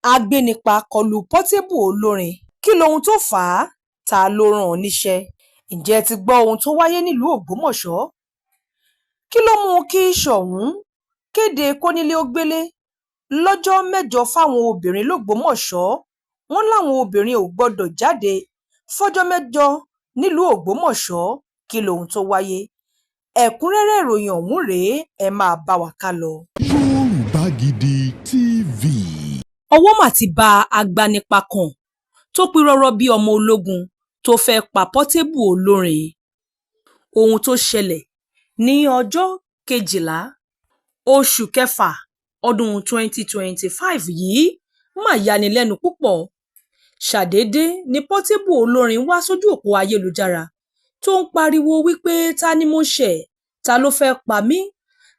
Agbénipa kọlu Portable olórin, kí lohun tó fà á? Ta ló rán an níṣẹ́? Ǹjẹ́ ẹ ti gbọ́ ohun tó wáyé nílùú Ògbómọ̀ṣọ́? Kí ló mú kí Ṣòun kéde kónílé-ó-gbélé lọ́jọ́ 7 fáwọn obìnrin l'Ógbómọ̀ṣọ́? Wọ́n láwọn obìnrin ò gbọdọ̀ jáde fọ́jọ́ 7 nílùú Ògbómọ̀ṣọ́. Kí lohun tó wáyé? Ẹ̀kúnrẹ́rẹ́ ìròyìn ọ̀hún rèé, ẹ máa bá wa kálọ. Yorùbá Gidi TV. Ọwọ́ mà ti ba agbanipa kan tó pírọ́rọ́ bí ọmọ ológun tó fẹ́ pa Portable olórin. Ohun tó ṣẹlẹ̀ ní ọjọ́ 12 oṣù kẹfà ọdún 2025 yìí mà yani lẹ́nu púpọ̀. Ṣàdédé ni Portable olórin wá sójú òpó ayélujára tó ń pariwo wípé ta ni mo ṣẹ̀, ta ló fẹ́ pa mí,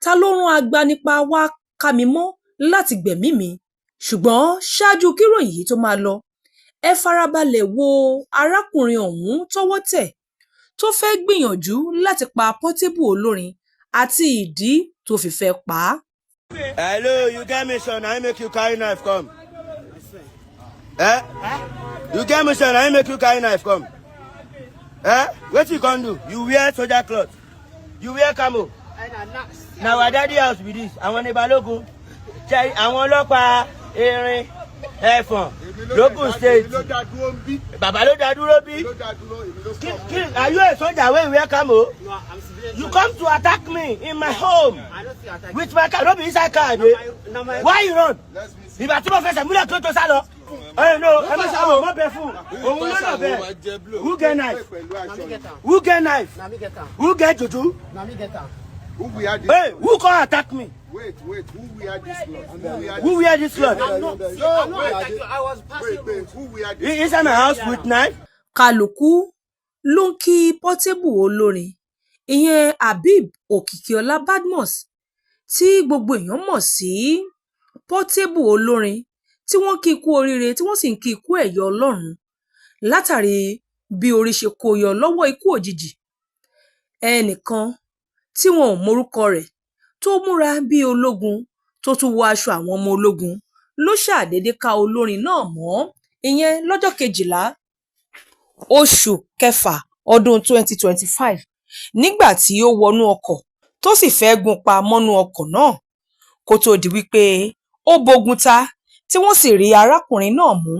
ta ló rán agbanipa wá ká mi mọ́ láti gbẹ̀mí mi. Ṣùgbọ́n ṣáájú kíròyìn yìí tó máa lọ, ẹ farabalẹ̀ wo arákùnrin ọ̀hún tọ́wọ́ tẹ̀ tó fẹ́ gbìyànjú láti pa Portable olórin àti ìdí tó fi fẹ́ pa á. Hello, you get me son, I make you carry knife come. You get me son, I make you carry knife come. What you can do? You wear soldier cloth. You wear camo. Now our daddy house with this. I want a balogun. I want ọlọ́pàá erin ẹ̀fọ̀n local state. Baba ló dá dúró bí. Are you a soldier wey wear camo? No, I'm civilian. You come to attack me in my home. I don't see attack. With my car, don't be inside car, babe. Why you run? If I too much face, I'm gonna close to salon. Oh no, I'm not careful. Who get knife? Who get knife? Na me get am. Who get juju? Na me get am. Hey, who come attack me? Wait, who wear this cloth? Who wear this cloth? I'm not attacking you. I was passing Wait, who wear this? Inside my house with knife? Kálukú ló ń kí Portable olórin, ìyẹn Habib Òkìkíọlá Badmus, tí gbogbo èèyàn mọ̀ sí Portable olórin, tí wọ́n kí kú oríire tí wọ́n sì ń kí ikú ẹ̀yọ Ọlọ́run látàrí bí orí ṣe kó yọ lọ́wọ́ ikú òjijì. Ẹnìkan tí wọn ò mọrúkọ rẹ̀ tó múra bí ológun tó tún wọ aṣọ àwọn ọmọ ológun ló ṣàdédé ká olórin náà mọ́, ìyẹn lọ́jọ́ 12 oṣù kẹfà ọdún 2025 nígbà tí ó wọnú ọkọ̀ tó sì fẹ́ gún pa mọ́nú ọkọ̀ náà kó tó di wípé ó bógun ta tí wọ́n sì rí arákùnrin náà mú.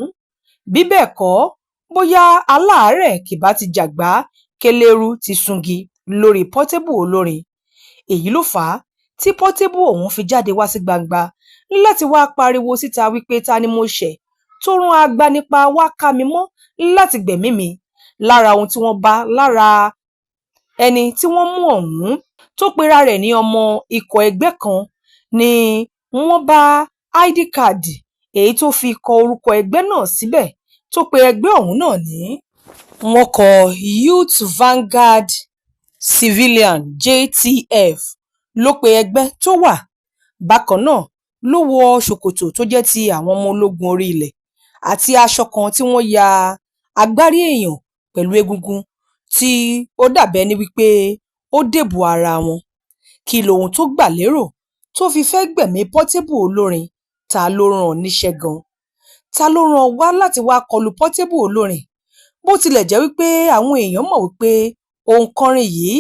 Bí bẹ́ẹ̀ kọ́, bóyá aláàárẹ̀ kì bá ti jàgbá kélérú ti sungi lórí Portable olórin. Èyí ló fà á tí Portable ọ̀hún fi jáde wá sí gbangba láti wá pariwo síta wípé ta ni mo ṣẹ̀ tó rán agbanipa wá ká mi mọ́ láti gbẹ̀mí mi. Lára ohun tí wọ́n bá lára ẹni tí wọ́n mú ọ̀hún tó pera rẹ̀ ní ọmọ ikọ̀ ẹgbẹ́ kan ni wọ́n bá ID card èyí tó fi kọ orúkọ ẹgbẹ́ náà síbẹ̀ tó pe ẹgbẹ́ ọ̀hún náà ní. Wọ́n kọ Youth Vanguard Civilian JTF ló pe ẹgbẹ́ tó wà. Bákan náà ló wọ ṣòkòtò tó jẹ́ ti àwọn ọmọ ológun orí ilẹ̀ àti aṣọ kan tí wọ́n ya agbárí èèyàn pẹ̀lú egungun tí ó dàbẹ́ ní wípé ó dèbò ara wọn. Kí lohun tó gbà lérò tó fi fẹ́ gbẹ̀mí Portable olórin? Ta ló rán an níṣẹ́ gan? Ta ló rán wá láti wá kọlu Portable olórin? Bó tilẹ̀ jẹ́ wípé àwọn èèyàn mọ̀ wípé òǹkọrin yìí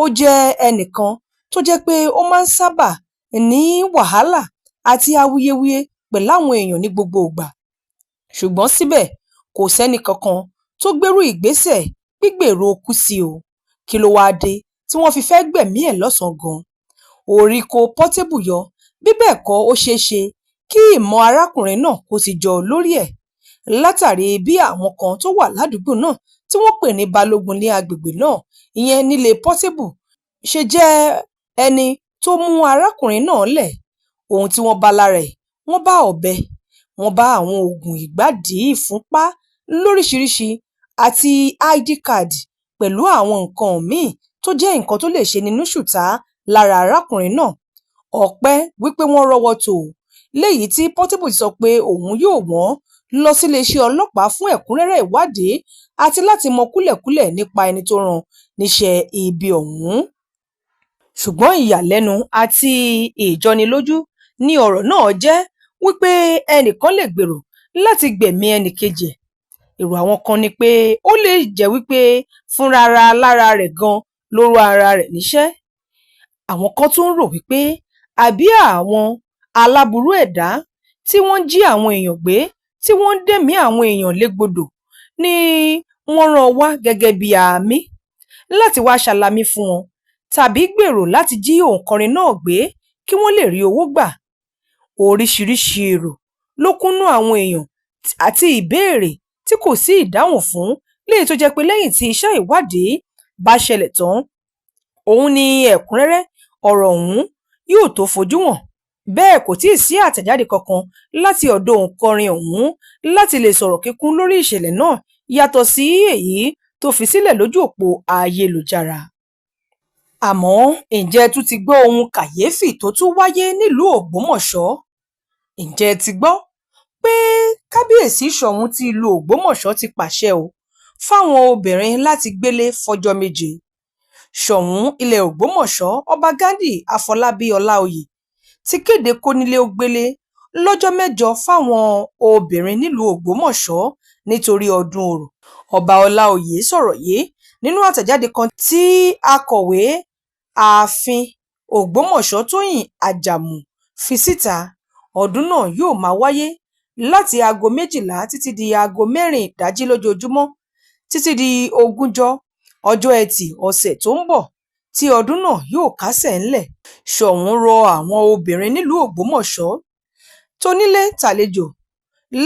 ó jẹ́ ẹnìkan tó jẹ́ pé ó máa ń sábà ní wàhálà àti awuyewuye pẹ̀lú àwọn èèyàn ní gbogbo ìgbà. Ṣùgbọ́n síbẹ̀ kò sẹ́ni kankan tó gbérú ìgbésẹ̀ gbígbèrò kú sí o. Kí ló wáá dé tí wọ́n fi fẹ́ gbẹ̀mí ẹ̀ lọ́sàn-án gan? Orí kó Portable yọ, bí bẹ́ẹ̀ kọ́ ó ṣeé ṣe kí ìmọ̀ arákùnrin náà kó ti jọ lórí ẹ̀ látàrí bí àwọn kan tó wà ládùúgbò náà tí wọ́n pè ní balógun ní agbègbè náà, ìyẹn nílé Portable, ṣe jẹ́ ẹni tó mú arákùnrin náà lẹ̀. Ohun tí wọ́n bá lára ẹ̀, wọ́n bá ọ̀bẹ, wọ́n bá àwọn oògùn ìgbádìí ìfúnpá lóríṣiríṣi àti ID card pẹ̀lú àwọn nǹkan míì tó jẹ́ nǹkan tó lè ṣe nínú ṣùtá lára arákùnrin náà. Ọpẹ́ wípé wọ́n rọ́wọ́ tó o, léyìí tí Portable sọ pé òun yóò wọ́n lọ síléeṣẹ́ ọlọ́pàá fún ẹ̀kúnrẹ́rẹ́ ìwádìí àti láti mọ kúlẹ̀kúlẹ̀ nípa ẹni tó rán níṣẹ́ ibi ọ̀hún. Ṣùgbọ́n ìyàlẹ́nu àti ìjọnilójú ni ọ̀rọ̀ náà jẹ́ wípé ẹnìkan lè gbèrò láti gbẹ̀mí ẹnìkejì ẹ̀. Èrò àwọn kan ni pé ó lè jẹ́ wípé fúnra lára rẹ̀ gan ló rán ara rẹ̀ níṣẹ́. Àwọn kan tún rò wípé àbí àwọn aláburú ẹ̀dá tí wọ́n jí àwọn èèyàn gbé, tí wọ́n ń dẹ̀mí àwọn èèyàn légbodò ni wọ́n rán wá gẹ́gẹ́ bí àmì láti wá ṣàlàmì fún wọn, tàbí gbèrò láti jí òǹkọrin náà gbé kí wọ́n lè rí owó gbà. Oríṣiríṣi èrò ló kúnnú àwọn èèyàn àti ìbéèrè tí kò sí ìdáhùn fún, léyìí tó jẹ́ pé lẹ́yìn tí iṣẹ́ ìwádìí bá ṣẹlẹ̀ tán, òun ni ẹ̀kúnrẹ́rẹ́ ọ̀rọ̀ ọ̀hún yóò tó fojú hàn. Bẹ́ẹ̀ kò tíì sí àtẹ̀jáde kankan láti ọ̀dọ̀ òǹkọrin ọ̀hún láti lè sọ̀rọ̀ kíkún lórí ìṣẹ̀lẹ̀ náà yàtọ̀ sí èyí tó fi sílẹ̀ lójú òpó ayélujára. Àmọ́ ǹjẹ́ ẹ tún ti gbọ́ ohun kàyéfì tó tún wáyé nílùú Ògbómọ̀ṣọ́? Ǹjẹ́ ẹ ti gbọ́ pé kábíyèsí Ṣọ̀ún ti ìlú Ògbómọ̀ṣọ́ ti pàṣẹ fáwọn obìnrin láti gbélé fọjọ́ méje. Ṣọ̀ún ilẹ̀ Ògbómọ̀ṣọ́ Ọba Ghandi Afọlábí Ọláoyè ti kéde kónílé-ó-gbélé lọ́jọ́ mẹ́jọ fáwọn obìnrin nílùú Ògbómọ̀ṣọ́ nítorí ọdún Orò. Ọba Ọláoyè sọ̀rọ̀ yìí nínú àtẹ̀jáde kan tí akọ̀wé ààfin Ògbómọ̀ṣọ́ Tóyìn Àjàmú fi síta. Ọdún náà yóò máa wáyé láti aago 12 títí di aago 4 ìdájí lójoojúmọ́ títí di 20 ọjọ́ Ẹtì ọ̀sẹ̀ tó ń bọ̀ tí ọdún náà yóò kásẹ̀ ńlẹ̀. Ṣọ̀ún rọ àwọn obìnrin nílùú Ògbómọ̀ṣọ́ tonílé tàlejò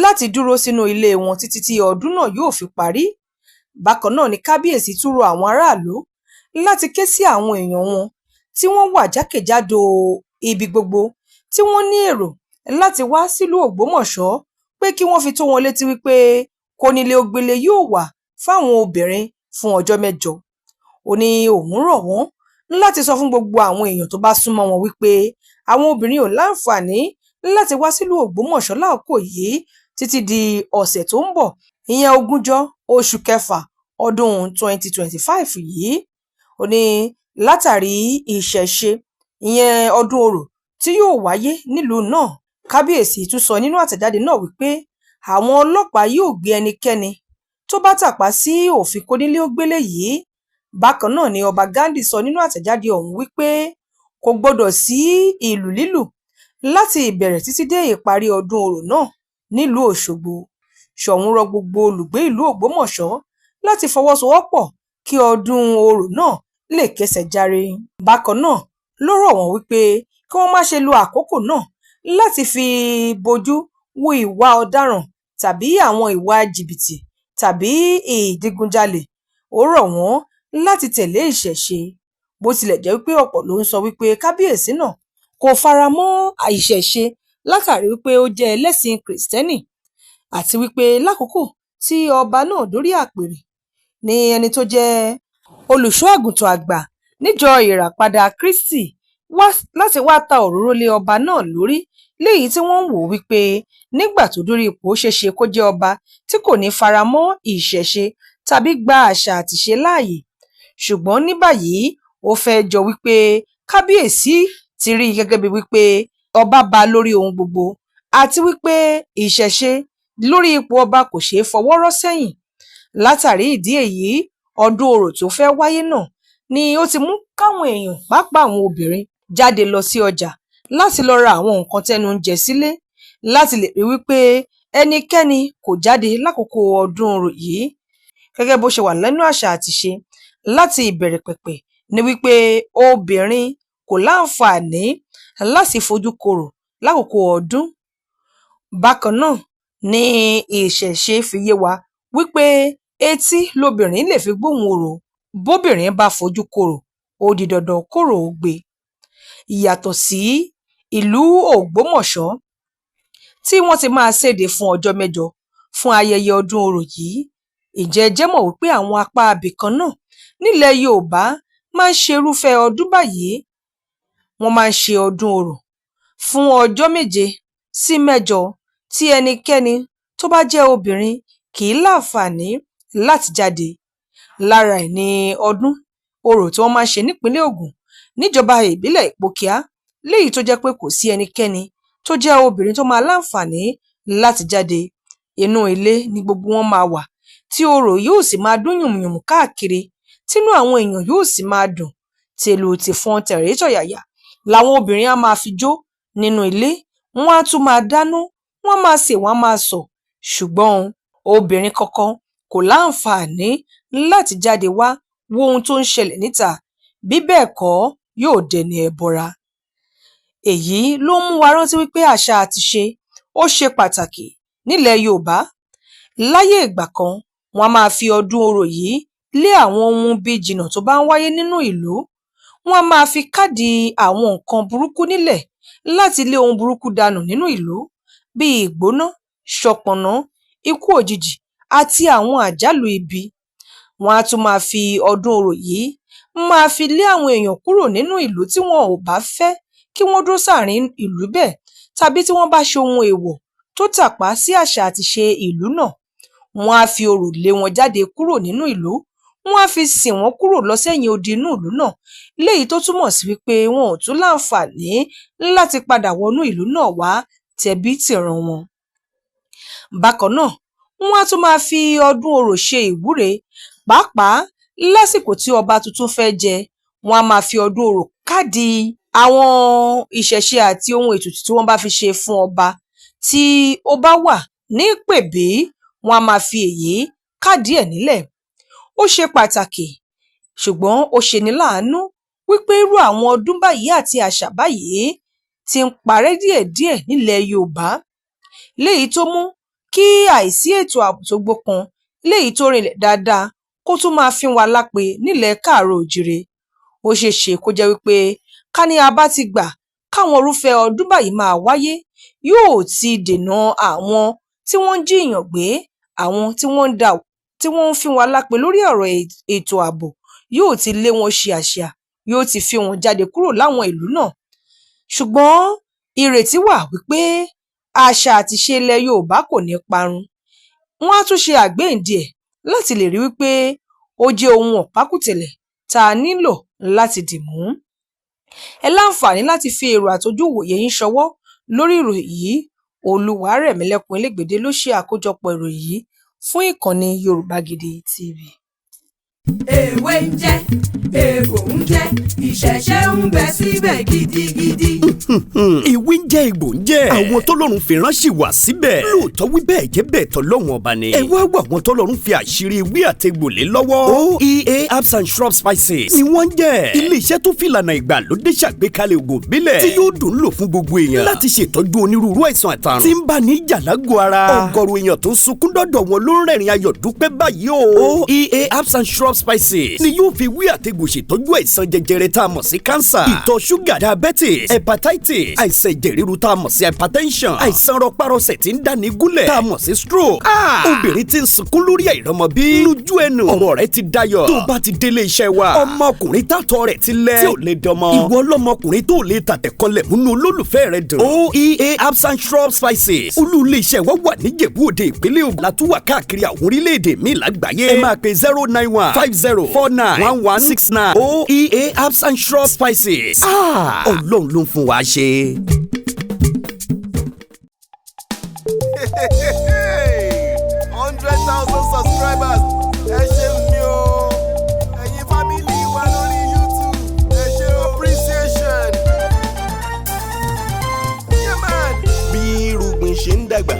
láti dúró sínú ilé wọn títí tí ọdún náà yóò fi parí. Bákan náà ni kábíyèsí tún rọ àwọn aráàlú láti ké sí àwọn èèyàn wọn tí wọ́n wà jákèjádò ibi gbogbo tí wọ́n ní èrò láti wá sílùú Ògbómọ̀ṣọ́ pé kí wọ́n fi tó wọn létí wípé kónílé-ó-gbélé yóò wà fáwọn obìnrin fún ọjọ́ mẹ́jọ. Ó ní òun rọ̀ wọ́n láti sọ fún gbogbo àwọn èèyàn tó bá súnmọ́ wọn wípé àwọn obìnrin ò láǹfààní láti wá sílùú Ògbómọ̀ṣọ́ láòkó yìí títí di ọ̀sẹ̀ tó ń bọ̀, ìyẹn 20 oṣù kẹfà ọdún 2025 yìí. Ó ní látàrí ìṣẹ̀ṣe, ìyẹn ọdún Orò tí yóò wáyé nílùú náà. Kábíyèsí tún sọ nínú àtẹ̀jáde náà wípé àwọn ọlọ́pàá yóò gbé ẹnikẹ́ni tó bá tàpá sí òfin kónílé-ó-gbélé yìí. Bákan náà ni Ọba Ghandi sọ nínú àtẹ̀jáde ọ̀hún wípé kò gbọdọ̀ sí ìlù lílù láti ìbẹ̀rẹ̀ títí dé ìparí ọdún Orò náà nílùú Òṣogbo. Ṣọ̀ún rọ gbogbo olùgbé ìlú Ògbómọ̀ṣọ́ láti fọwọ́sowọ́pọ̀ kí ọdún Orò náà lè kẹ́sẹ̀ járe. Bákan náà ló rọ̀ wọ́n wípé kí wọ́n má ṣe lo àkókò náà láti fi bojú wo ìwà ọ̀daràn tàbí àwọn ìwà jìbìtì tàbí ìdigunjalè. Ó rọ̀ wọ́n láti tẹ̀lé ìṣẹ̀ṣe. Bó tilẹ̀ jẹ́ wípé ọ̀pọ̀ ló ń sọ wípé kábíyèsí náà kò fara mọ́ ìṣẹ̀ṣe látàrí wípé ó jẹ́ ẹlẹ́sìn Kìrìsìtẹ́nì, àti wípé lákòókò tí ọba náà dórí àpèrè ní ẹni tó jẹ́ olùṣọ́ àgùntàn àgbà níjọ Ìràpadà Kristi wá láti wá ta òróró lé ọba náà lórí, léyìí tí wọ́n ń wò wípé nígbà tó dórí ipò ó ṣeéṣe kó jẹ́ ọba tí kò ní fara mọ́ ìṣẹ̀ṣe tàbí gba àṣà àtìṣe láàyè. Ṣùgbọ́n ní báyìí ó fẹ́ jọ wípé kábíyèsí ti rí gẹ́gẹ́ bí wípé ọba bá lórí ohun gbogbo, àti wípé ìṣẹ̀ṣe lórí ipò ọba kò ṣeé fọwọ́ rọ́ sẹ́yìn. Látàrí ìdí èyí, ọdún Orò tó fẹ́ wáyé náà ni ó ti mú káwọn èèyàn, pàápàá àwọn obìnrin, jáde lọ sí ọjà láti lọ ra àwọn nǹkan tẹnu ń jẹ sílé láti lè rí wípé ẹnikẹ́ni kò jáde lákòókò ọdún Orò yìí. Gẹ́gẹ́ bó ṣe wà lẹ́nu àṣà àtìṣe láti ìbẹ̀rẹ̀ pẹ̀pẹ̀ ni wípé obìnrin kò láǹfààní láti fojú korò lákòókò ọdún. Bákan náà ni ìṣẹ̀ṣe fi yé wa wípé etí lobìnrin lè fi gbóhùn orò. Bóbìnrin bá fojú korò, ó di dandan kórò ó gbé. Ìyàtọ̀ sí ìlú Ògbómọ̀ṣọ́ tí wọ́n ti máa ṣèdè fún ọjọ́ mẹ́jọ fún ayẹyẹ ọdún Orò yìí. Ǹjẹ́ ẹ jẹ́ mọ̀ wípé àwọn apá abìkan náà nílẹ̀ Yorùbá máa ń ṣe irúfẹ́ ọdún báyìí? Wọ́n máa ń ṣe ọdún Orò fún ọjọ́ 7 sí 8 tí ẹnikẹ́ni tó bá jẹ́ obìnrin kì í láǹfààní láti jáde. Lára ẹ̀ ni ọdún Orò tí wọ́n máa ń ṣe nípínlẹ̀ Ògùn níjọba ìbílẹ̀ Ìpókíà, léyìí tó jẹ́ pé kò sí ẹnikẹ́ni tó jẹ́ obìnrin tó máa láǹfààní láti jáde. Inú ilé ni gbogbo wọn máa wà tí orò yóò sì máa dún yùmùyùmù káàkiri, tínú àwọn èèyàn yóò sì máa dùn. Tèlù tìfọn tẹ̀rín tọ̀yàyà làwọn obìnrin á máa fi jó nínú ilé. Wọ́n á tún máa dáná, wọ́n máa sè, wọ́n máa sọ̀. Ṣùgbọ́n obìnrin kankan kò láǹfààní láti jáde wá wo ohun tó ń ṣẹlẹ̀ níta, bí bẹ́ẹ̀ kọ́ yóò dẹni ẹbọra. Èyí ló mú wa rántí wípé àṣà àti ìṣe ó ṣe pàtàkì nílẹ̀ Yorùbá. Láyé ìgbà kan, wọ́n á máa fi ọdún orò yìí lé àwọn ohun bí jìnnà tó bá ń wáyé nínú ìlú. Wọ́n á máa fi káàdì àwọn nǹkan burúkú nílẹ̀ láti lé ohun burúkú dànù nínú ìlú, bíi ìgbóná, ṣọ̀pọ̀nná, ikú òjijì àti àwọn àjálù ibi. Wọ́n á tún máa fi ọdún orò yìí máa fi lé àwọn èèyàn kúrò nínú ìlú tí wọn ò bá fẹ́ kí wọ́n dúró sáàrin ìlú bẹ́ẹ̀, tàbí tí wọ́n bá ṣe ohun èèwọ̀ tó tàpá sí àṣà àti ìṣe ìlú náà. Wọ́n á fi orò lé wọn jáde kúrò nínú ìlú. Wọ́n á fi sìn wọ́n kúrò lọ sẹ́yìn odi inú ìlú náà, léyìí tó túmọ̀ sí wípé wọn ò tún láǹfààní láti padà wọnú ìlú náà wá tẹbí tìran wọn. Bákan náà, wọ́n á tún máa fi ọdún orò ṣe ìwúre, pàápàá lásìkò tí ọba tuntun fẹ́ jẹ. Wọ́n á máa fi ọdún orò káàdì àwọn ìṣẹ̀ṣe àti ohun ètùtù tí wọ́n bá fi ṣe fún ọba tí ó bá wà ní pèbí. Wọ́n á máa fi èyí káàdì ẹ̀ nílẹ̀. Ó ṣe pàtàkì, ṣùgbọ́n ó ṣeni láàánú wípé irú àwọn ọdún báyìí àti àṣà báyìí ti ń parẹ́ díẹ̀díẹ̀ nílẹ̀ Yorùbá, léyìí tó mú kí àìsí ètò ààbò tó gbópọn, léyìí tó rinlẹ̀ dáadáa, kó tún máa fín wa lápè nílẹ̀ káàárọ̀ òjíire. Ó ṣeé ṣe kó jẹ́ wípé ká ní a bá ti gbà káwọn irúfẹ́ ọdún báyìí máa wáyé, yóò ti dènà àwọn tí wọ́n ń jíìyàn gbé, àwọn tí wọ́n ń fín wa lápè lórí ọ̀rọ̀ ètò ààbò, yóò ti lé wọn ṣìàṣìà, yóò ti fi wọn jáde kúrò láwọn ìlú náà. Ṣùgbọ́n ìrètí wà wípé àṣà àti ìṣe ilẹ̀ Yorùbá kò ní parun. Wọ́n á tún ṣe àgbéyìnde ẹ̀ láti lè rí wípé ó jẹ́ ohun ọ̀pákùtẹ̀lẹ̀ tá a nílò láti dìmú. Ẹ láǹfààní láti fi èrò àtojú ìwòye yín ṣọwọ́ lórí ìròyìn yìí. Olúwarẹ̀mílẹ́kùn Elégbèdé ló ṣe àkójọpọ̀ ìròyìn yìí fún ìkànnì Yorùbá Gidi TV. Èwe ń jẹ́, egbò ń jẹ́, ìṣẹ̀ṣe ń bẹ síbẹ̀ gidigidi. Èwe ń jẹ́, egbò ń jẹ́, àwọn tọ́lọ́run fi ránṣẹ́ wá síbẹ̀. Lóòótọ́ wí bẹ́ẹ̀ jẹ́ bẹ́ẹ̀ tọ́lọ́run ọba ni. Ẹ wá wá àwọn tọ́lọ́run fi àṣírí ewé àtegbò lé lọ́wọ́. OEA Herbs and Shrub Spices ni wọ́n jẹ́. Ilé-iṣẹ́ tó fi ìlànà ìgbàlódé ṣàgbékalẹ̀ ògùn ìbílẹ̀ tí yóò dùn lò fún gbogbo èèyàn láti ṣètọ́jú onírúurú àìsàn àtàrùn tí ń bá ní ìjà lágọ̀ọ́ ara. Ọ̀gọ̀rọ̀ èèyàn tó ń sunkún dọ́dọ̀ wọn ló ń rẹ́rìn ayọ̀ dúpẹ́ báyìí o. OEA Herbs and Shrub Spices ni yóò fi wí àtegbò ṣètọ́jú àìsàn jẹjẹrẹ tá a mọ̀ sí cancer, ìtọ̀ ṣúgà, diabetes, hepatitis, àìsàn ẹ̀jẹ̀ ríru tá a mọ̀ sí hypertension, àìsàn rọpárọsẹ̀ tí ń dáni gúnlẹ̀ tá a mọ̀ sí stroke. Obìnrin tí ń sunkún lórí àìrọ́mọbí, lójú ẹnu ọ̀rọ̀ rẹ̀ ti dayọ̀ tó bá ti délé iṣẹ́ wa. Ọmọkùnrin tàtọ̀ rẹ̀ ti lẹ̀ tí ò lè dọmọ. Ìwọ ọlọ́mọkùnrin tó lè tàtẹ̀kọlẹ̀ múnú olólùfẹ́ rẹ̀ dùn. OEA Herbs and Shrub Spices olú ilé iṣẹ́ wa wà ní Ìjẹ̀bú Òde ìpínlẹ̀ Ògùn, látúwà káàkiri àwọn orílẹ̀-èdè míì lágbàáyé. Ẹ máa pe 09150491169. OEA Herbs and Shrub Spices. Ọlọ́run ló ń fún wa ṣe. 100,000 subscribers. Ẹ ṣeun ni o. Ẹ̀yin family wa lórí YouTube. Ẹ ṣe appreciation. Yeah man. Bí irúgbìn ṣe ń dàgbà,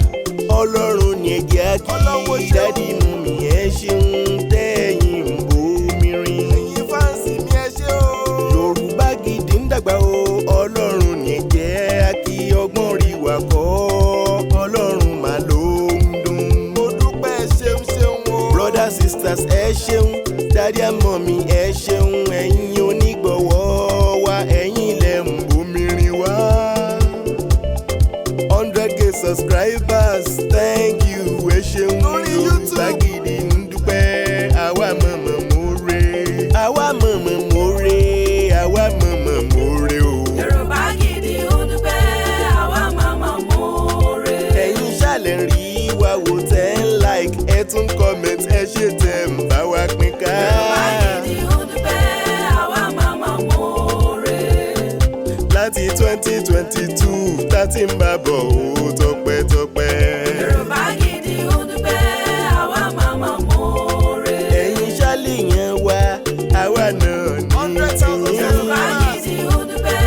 Ọlọ́run ni ẹ̀jẹ̀ á kí. Dádì mú mi ẹ ṣeun tẹ́yìn ń bomi rin. Ẹ̀yin fáǹsì mi ẹ ṣe o. Yorùbá Gidi ń dàgbà o. Ọlọ́run ni ẹ̀jẹ̀ á kí, ọgbọ́n rí wa kọ́. Ọlọ́run mà ló ń dùn. Mo dúpẹ́ ṣeun ṣeun o. Brothers sisters ẹ ṣeun. Daddy and mommy ẹ ṣeun. Ẹ̀yin onígbọ̀wọ́ wa, ẹ̀yin lẹ ń bomi rin wá. 100K subscribers, thank you, ẹ ṣeun. Yorùbá Gidi ń dúpẹ́, àwa mọ̀mọ́ more. Àwa mọ̀mọ́ more, àwa mọ̀mọ́ more o. Yorùbá Gidi ń dúpẹ́, àwa mọ̀mọ́ more. Ẹ̀yin ṣàlẹ̀ rí wa wò tẹ́ ń like, ẹ tún comment, ẹ ṣe tẹ̀ ń bá wa pín ká. Yorùbá Gidi ń dúpẹ́, àwa mọ̀mọ́ more. Láti 2022 tá ti ń bá bọ̀ ó tọpẹ́tọpẹ́. Yorùbá Gidi ó dúpẹ́ àwa màmá mọ́re. ẹ̀yin ṣálì yẹn wá àwa náà ní tiyín. Yorùbá Gidi ó dúpẹ́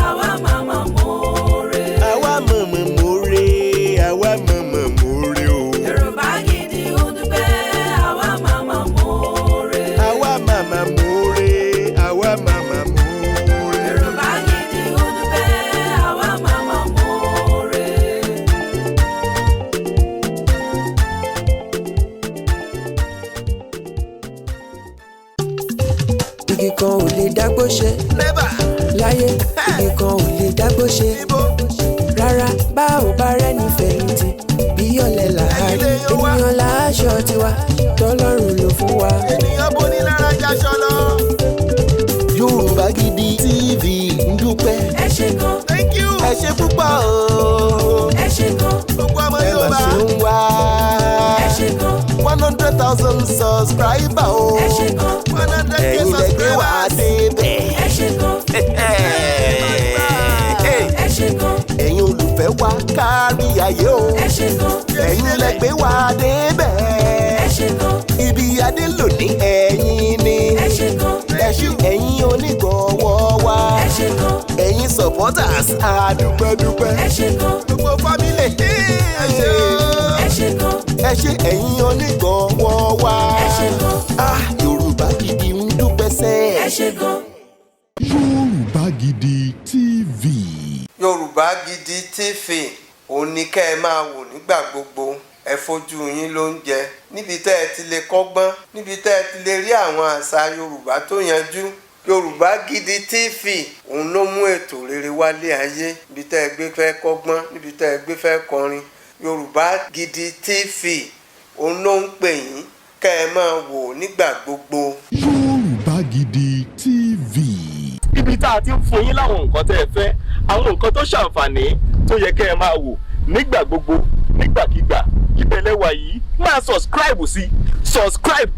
àwa màmá mọ́re. àwa mọ̀mọ̀ mọ́re àwa mọ̀mọ̀ mọ́re o. Yorùbá Gidi ó dúpẹ́ àwa màmá mọ́re. àwa màmá mọ́re àwa màmá mọ́re. Yorùbá Gidi ó dúpẹ́ àwa màmá mọ́re. igi kan ò lè dágbó ṣe láyé igi kan ò lè dágbó ṣe rárá bá ò bá rẹ́ni fẹ̀yìntì bí ọ̀lẹ làárí ènìyàn láṣọ tiwa tọ́lọ́run ló fún wa. ènìyàn bó ní lára jaṣọ lọ. Yorùbá Gidi TV ń dúpẹ́. ẹ ṣé gan. Thank you. ẹ ṣé púpọ̀ o. ẹ ṣé gan. gbogbo ọmọ Yorùbá. ẹ mà ṣe ń wá. ẹ ṣé gan. 100,000 subscriber o. ẹ ṣé gan. 100K ẹ̀yin lẹ gbé wá débẹ̀. ẹ ṣé gan. ẹ ṣé gan. ẹ̀yin olùfẹ́ wa kárí ayé o. ẹ ṣé gan. ẹ̀yin lẹ gbé wá débẹ̀. ẹ ṣé gan. ibi adé lòdì ẹ̀yin ni. ẹ ṣé gan. ẹ̀yin onígbọ̀wọ́ wa. ẹ ṣé gan. ẹ̀yin supporters àdúpẹ́dúpẹ́. ẹ ṣé gan. gbogbo family ẹ ṣé o. ẹ ṣé gan. ẹ ṣé ẹ̀yin onígbọ̀wọ́ wa. ẹ ṣé gan. Yorùbá Gidi ń dúpẹ́ sẹ́. ẹ ṣé gan. Yorùbá Gidi TV. Yorùbá Gidi TV òun ni kẹ́ ẹ máa wò nígbà gbogbo ẹ fojú yín ló ń jẹ níbi tẹ́ ẹ ti lè kọ́gbọ́n níbi tẹ́ ẹ ti lè rí àwọn àṣà Yorùbá tó yanjú. Yorùbá Gidi TV òun ló mú ètò rere wálé ayé níbi tẹ́ ẹ gbé fẹ́ kọ́gbọ́n níbi tẹ́ ẹ gbé fẹ́ kọrin. Yorùbá Gidi TV òun ló ń pè yín kẹ́ ẹ máa wò nígbà gbogbo. Yorùbá Gidi TV. ibi tá a ti ń fún yín láwọn nǹkan tẹ́ ẹ fẹ́ àwọn nǹkan tó ṣàǹfààní tó yẹ kẹ́ ẹ máa wò nígbà gbogbo nígbàkigbà ìbẹ̀lẹ̀ wà yìí máa subscribe sí subscribe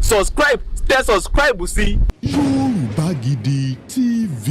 tẹ subscribe sí. Yorùbá Gidi TV.